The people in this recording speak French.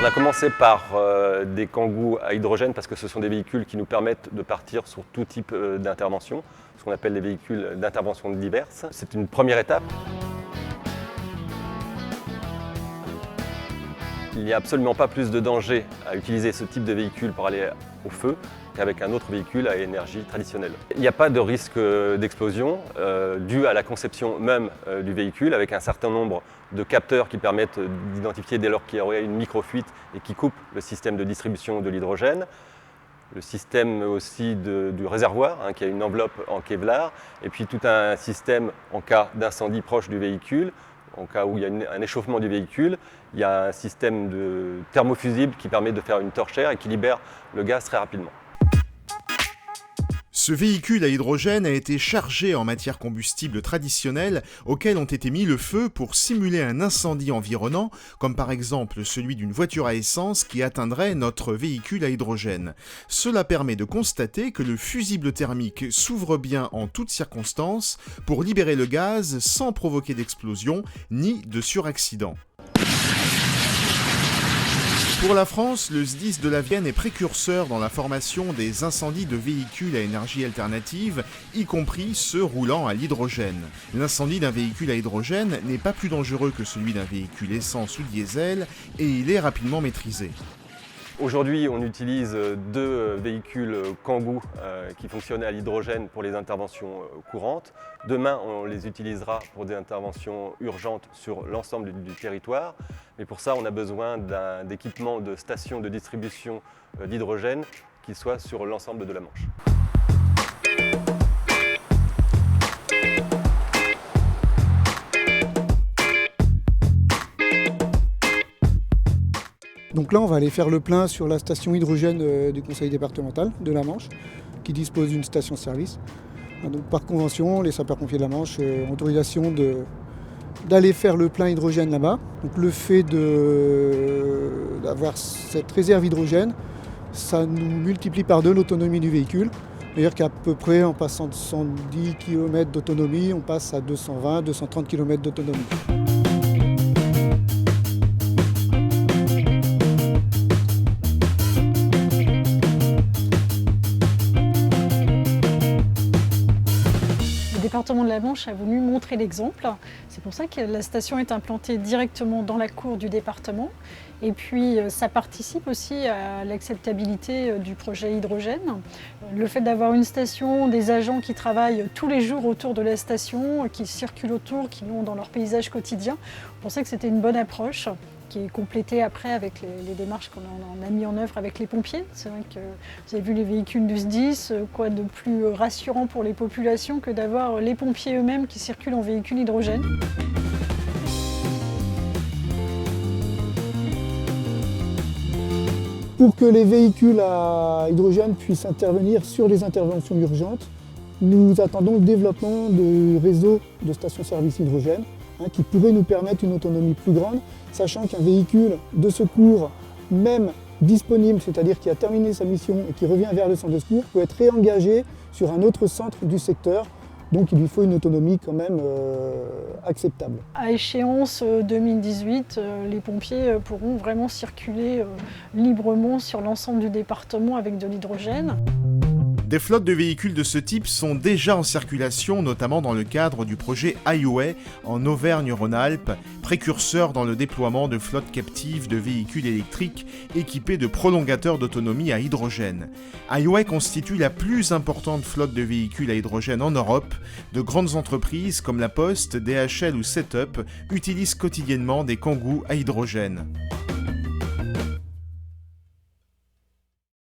On a commencé par des Kangoo à hydrogène parce que ce sont des véhicules qui nous permettent de partir sur tout type d'intervention, ce qu'on appelle les véhicules d'intervention diverses. C'est une première étape. Il n'y a absolument pas plus de danger à utiliser ce type de véhicule pour aller au feu qu'avec un autre véhicule à énergie traditionnelle. Il n'y a pas de risque d'explosion dû à la conception même du véhicule, avec un certain nombre de capteurs qui permettent d'identifier dès lors qu'il y aurait une microfuite et qui coupent le système de distribution de l'hydrogène. Le système aussi du réservoir, qui a une enveloppe en Kevlar, et puis tout un système en cas d'incendie proche du véhicule. En cas où il y a un échauffement du véhicule, il y a un système de thermofusible qui permet de faire une torchère et qui libère le gaz très rapidement. Ce véhicule à hydrogène a été chargé en matière combustible traditionnelle auquel ont été mis le feu pour simuler un incendie environnant, comme par exemple celui d'une voiture à essence qui atteindrait notre véhicule à hydrogène. Cela permet de constater que le fusible thermique s'ouvre bien en toutes circonstances pour libérer le gaz sans provoquer d'explosion ni de suraccident. Pour la France, le SDIS de la Vienne est précurseur dans la formation des incendies de véhicules à énergie alternative, y compris ceux roulant à l'hydrogène. L'incendie d'un véhicule à hydrogène n'est pas plus dangereux que celui d'un véhicule essence ou diesel, et il est rapidement maîtrisé. Aujourd'hui, on utilise deux véhicules Kangoo qui fonctionnent à l'hydrogène pour les interventions courantes. Demain, on les utilisera pour des interventions urgentes sur l'ensemble du territoire. Mais pour ça, on a besoin d'équipements de stations de distribution d'hydrogène qui soient sur l'ensemble de la Manche. Donc là, on va aller faire le plein sur la station hydrogène du conseil départemental de la Manche, qui dispose d'une station-service. Donc, par convention, les sapeurs-pompiers de la Manche ont autorisation d'aller faire le plein hydrogène là-bas. Donc le fait d'avoir cette réserve hydrogène, ça nous multiplie par 2 l'autonomie du véhicule. C'est-à-dire qu'à peu près, en passant de 110 km d'autonomie, on passe à 220-230 km d'autonomie. Le département de la Manche a voulu montrer l'exemple. C'est pour ça que la station est implantée directement dans la cour du département. Et puis ça participe aussi à l'acceptabilité du projet hydrogène. Le fait d'avoir une station, des agents qui travaillent tous les jours autour de la station, qui circulent autour, qui l'ont dans leur paysage quotidien, on pensait que c'était une bonne approche, qui est complétée après avec les démarches qu'on a mis en œuvre avec les pompiers. C'est vrai que vous avez vu les véhicules du SDIS, quoi de plus rassurant pour les populations que d'avoir les pompiers eux-mêmes qui circulent en véhicule hydrogène. Pour que les véhicules à hydrogène puissent intervenir sur les interventions urgentes, nous attendons le développement de réseaux de stations-service hydrogène qui pourraient nous permettre une autonomie plus grande, sachant qu'un véhicule de secours, même disponible, c'est-à-dire qui a terminé sa mission et qui revient vers le centre de secours, peut être réengagé sur un autre centre du secteur. Donc il lui faut une autonomie quand même acceptable. À échéance 2018, les pompiers pourront vraiment circuler librement sur l'ensemble du département avec de l'hydrogène. Des flottes de véhicules de ce type sont déjà en circulation, notamment dans le cadre du projet Highway en Auvergne-Rhône-Alpes, précurseur dans le déploiement de flottes captives de véhicules électriques équipés de prolongateurs d'autonomie à hydrogène. Highway constitue la plus importante flotte de véhicules à hydrogène en Europe. De grandes entreprises comme La Poste, DHL ou Setup utilisent quotidiennement des Kangoo à hydrogène.